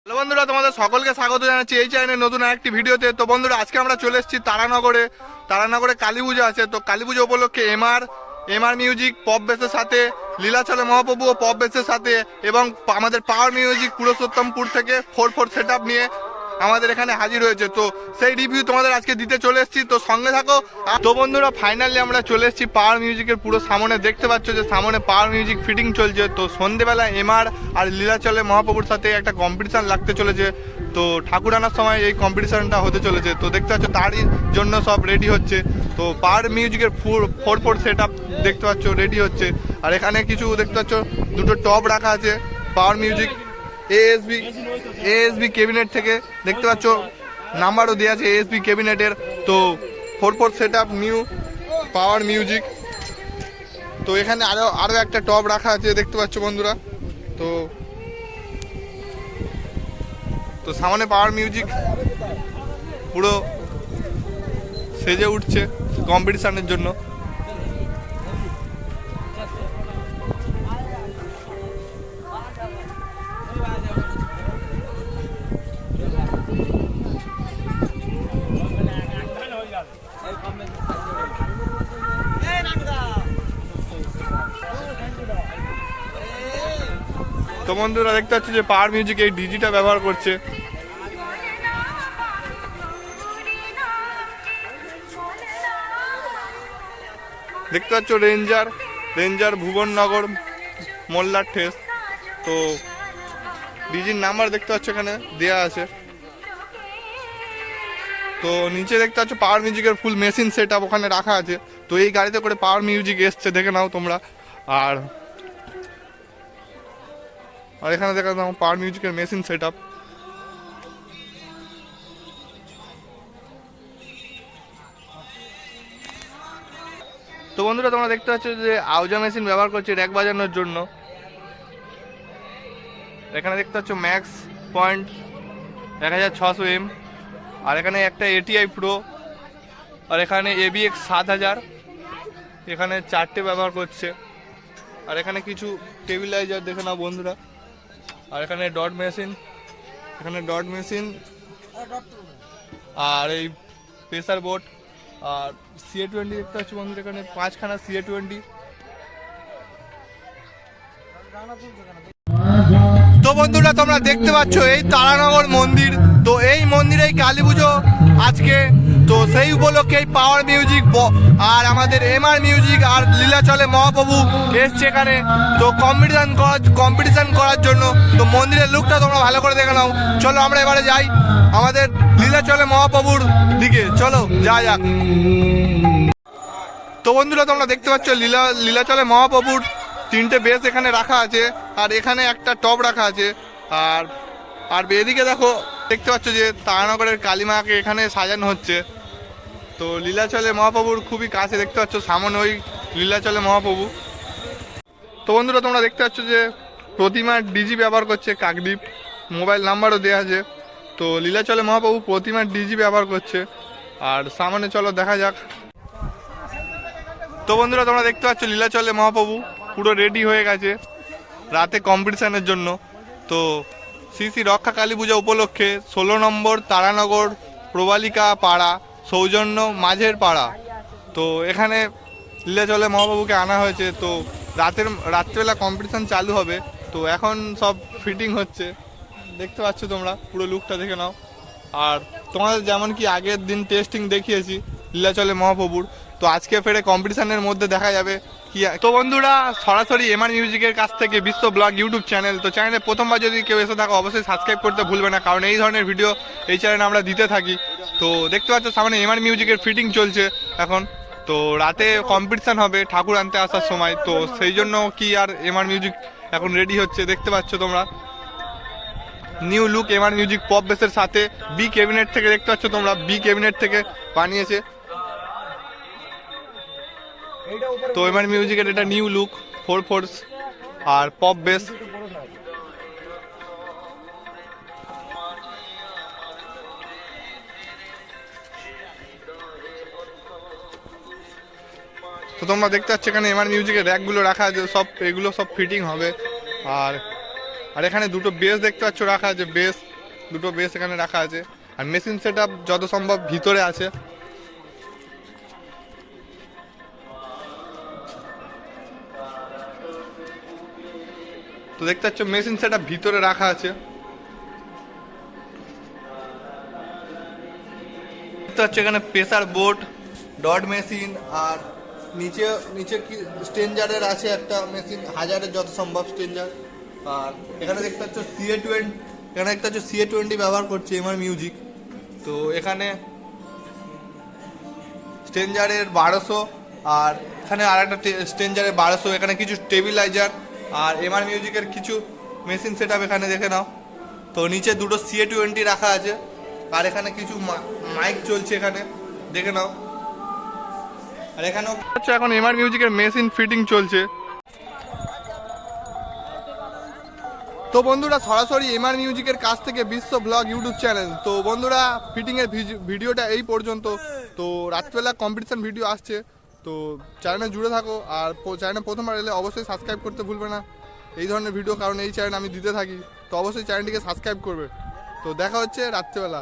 Hello বন্ধুরা, তোমাদের সকলকে স্বাগত জানাচ্ছি এই চ্যানেলের নতুন একটি ভিডিওতে। তো বন্ধুরা, আজকে আমরা চলে এসেছি তারানগরে কালী পুজো আছে। তো কালী পুজো উপলক্ষে এমআর মিউজিক পপ বেসের সাথে, লীলাচলে মহাপ্রভু ও পপ বেসের সাথে, এবং আমাদের পাওয়ার মিউজিক পুরুষোত্তমপুর থেকে 4/4 সেট আপ নিয়ে আমাদের এখানে হাজির হয়েছে। তো সেই রিভিউ তোমাদের আজকে দিতে চলে এসেছি, তো সঙ্গে থাকো। তো বন্ধুরা, ফাইনালি আমরা চলে এসেছি পাওয়ার মিউজিকের পুরো সামনে। দেখতে পাচ্ছ যে সামনে পাওয়ার মিউজিক ফিটিং চলছে। তো সন্ধ্যেবেলা এমআর আর লীলাচলে মহাপ্রভুর সাথে একটা কম্পিটিশান লাগতে চলেছে। তো ঠাকুর আনার সময় এই কম্পিটিশানটা হতে চলেছে। তো দেখতে পাচ্ছ তারই জন্য সব রেডি হচ্ছে। তো পাওয়ার মিউজিকের 4/4 সেট আপ দেখতে পাচ্ছ রেডি হচ্ছে। আর এখানে কিছু দেখতে পাচ্ছ দুটো টপ রাখা আছে পাওয়ার মিউজিক এএসবি ক্যাবিনেট থেকে। দেখতে পাচ্ছ নাম্বারও দেওয়া আছে এএসবি ক্যাবিনেটের। তো 4/4 set up new power music. তো এখানে আরও একটা টপ রাখা আছে দেখতে পাচ্ছ বন্ধুরা। তো সামনে পাওয়ার মিউজিক পুরো সেজে উঠছে কম্পিটিশানের জন্য। তো বন্ধুরা, দেখতে পাচ্ছি যে পাওয়ার মিউজিক এই ডিজিটা ব্যবহার করছে। দেখতে পাচ্ছ রেঞ্জার ভুবননগর মোল্লার ঠেস। তো ডিজির নাম্বার দেখতে পাচ্ছ এখানে দেয়া আছে। তো নিচে দেখতে পাচ্ছ পাওয়ার মিউজিকের ফুল মেশিন সেট আপ ওখানে রাখা আছে। তো এই গাড়িতে করে পাওয়ার মিউজিক এসছে, দেখে নাও তোমরা। আর এখানে দেখা দাও পাওয়ার মিউজিকের মেশিন সেট আপ। তো বন্ধুরা, তোমরা দেখতে পাচ্ছ যে আউজা মেশিন ব্যবহার করছে র্যাক বাজানোর জন্য। এখানে দেখতে পাচ্ছ ম্যাক্স পয়েন্ট 1600M। আর এখানে একটা ATI প্রো। আর এখানে ABX 7000। এখানে 4টে ব্যবহার করছে। আর এখানে কিছু টেবিলাইজার দেখে নাও বন্ধুরা। আর এখানে ডট মেশিন আর এই প্রেসার বোর্ড। আর CA20 দেখতে পাচ্ছি বন্ধুরা, এখানে 5খানা CA20। তো বন্ধুরা, তোমরা দেখতে পাচ্ছ এই তারানগর মন্দির। তো এই মন্দিরেই কালী পুজো আজকে। তো সেই উপলক্ষে এই পাওয়ার মিউজিক আর আমাদের এমআর মিউজিক আর লীলাচলে মহাপ্রভু এসছে এখানে। তো কম্পিটিশন করার জন্য। তো মন্দিরের লুকটা তোমরা ভালো করে দেখে নাও। চলো আমরা এবারে যাই আমাদের লীলাচলে মহাপ্রভুর দিকে। চলো যাক। তো বন্ধুরা, তোমরা দেখতে পাচ্ছ লীলাচলে মহাপ্রভুর 3টে বেস এখানে রাখা আছে। আর এখানে একটা টপ রাখা আছে। আর এদিকে দেখতে পাচ্ছ যে তারানগরের কালীমাকে এখানে সাজানো হচ্ছে। তো লীলাচলে মহাপ্রভুর খুবই কাছে দেখতে পাচ্ছ সামনে ওই লীলাচলে মহাপ্রভু। তো বন্ধুরা, তোমরা দেখতে পাচ্ছ যে প্রতিমার ডিজি ব্যবহার করছে কাকদ্বীপ। মোবাইল নাম্বারও দেওয়া আছে। তো লীলাচলে মহাপ্রভু প্রতিমার ডিজি ব্যবহার করছে। আর সামনে চলো দেখা যাক। তো বন্ধুরা, তোমরা দেখতে পাচ্ছ লীলাচলে মহাপ্রভু পুরো রেডি হয়ে গেছে রাতে কম্পিটিশানের জন্য। তো শ্রী রক্ষা কালী পূজা উপলক্ষে 16 নম্বর তারানগর প্রবালিকা পাড়া সৌজন্য মাঝের পাড়া। তো এখানে লীলাচলে মহাপ্রভুকে আনা হয়েছে। তো রাত্রেবেলা কম্পিটিশান চালু হবে। তো এখন সব ফিটিং হচ্ছে, দেখতে পাচ্ছ তোমরা। পুরো লুকটা দেখে নাও। আর তোমাদের যেমন কি আগের দিন টেস্টিং দেখিয়েছি লীলাচলে মহাপ্রভুর, তো আজকে ফেরে কম্পিটিশানের মধ্যে দেখা যাবে কি। তো বন্ধুরা, সরাসরি এমআর মিউজিকের কাছ থেকে বিশ্ব ব্লগ ইউটিউব চ্যানেল। তো চ্যানেলে প্রথমবার যদি কেউ এসে থাকো অবশ্যই সাবস্ক্রাইব করতে ভুলবে না, কারণ এই ধরনের ভিডিও এই চ্যানেলে আমরা দিতে থাকি। তো দেখতে পাচ্ছ সামনে এমআর মিউজিকের ফিটিং চলছে এখন। তো রাতে কম্পিটিশান হবে ঠাকুর আনতে আসার সময়। তো সেই জন্য কি আর এমআর মিউজিক এখন রেডি হচ্ছে, দেখতে পাচ্ছ তোমরা। New look MR music pop বেসের সাথে বি ক্যাবিনেট থেকে দেখতে পাচ্ছ তোমরা, বি ক্যাবিনেট থেকে বানিয়েছে। তো এমআর মিউজিকের এটা নিউ লুক 4/4 আর পপ বেস। তো তোমরা দেখতে পাচ্ছ এখানে এমআর মিউজিকের র্যাকগুলো রাখা আছে, এগুলো সব ফিটিং হবে। আর এখানে দুটো বেস দেখতে পাচ্ছ রাখা আছে, বেস দুটো বেস এখানে রাখা আছে, আর মেশিন সেট আপ যত সম্ভব ভিতরে আছে। তো দেখতে পাচ্ছ মেশিন সেট আপ ভিতরে রাখা আছে। দেখতে পাচ্ছ এখানে প্রেসার বোর্ড, ডট মেশিন, আর নিচে নিচে কি স্ট্রেঞ্জারের আছে একটা মেশিন, হাজারের যত সম্ভব স্ট্রেঞ্জার। আর এখানে দেখতে পাচ্ছ CA20, এখানে দেখতে পাচ্ছ CA20 ব্যবহার করছে এমআর মিউজিক। তো এখানে স্ট্রেঞ্জারের 1200, আর এখানে আর একটা স্ট্রেঞ্জারের 1200, এখানে কিছু স্টেবিলাইজার আর এমআর মিউজিকের কিছু মেশিন সেট আপ এখানে দেখে নাও। তো নিচে দুটো CA20 রাখা আছে, আর এখানে কিছু মাইক চলছে এখানে দেখে নাও। আর এখানেও এখন এমআর মিউজিকের মেশিন ফিটিং চলছে। তো বন্ধুরা সরাসরি এমআর মিউজিকের কাছ থেকে বিশ্ব ব্লগ ইউটিউব চ্যানেল। তো বন্ধুরা ফিটিংয়ের ভিডিওটা এই পর্যন্ত। তো রাত্রিবেলা কম্পিটিশন ভিডিও আসছে, তো চ্যানেলে জুড়ে থাকো। আর চ্যানেলে প্রথমবার এলে অবশ্যই সাবস্ক্রাইব করতে ভুলবে না এই ধরনের ভিডিও, কারণ এই চ্যানেল আমি দিতে থাকি। তো অবশ্যই চ্যানেলটিকে সাবস্ক্রাইব করবে। তো দেখা হচ্ছে রাত্রিবেলা।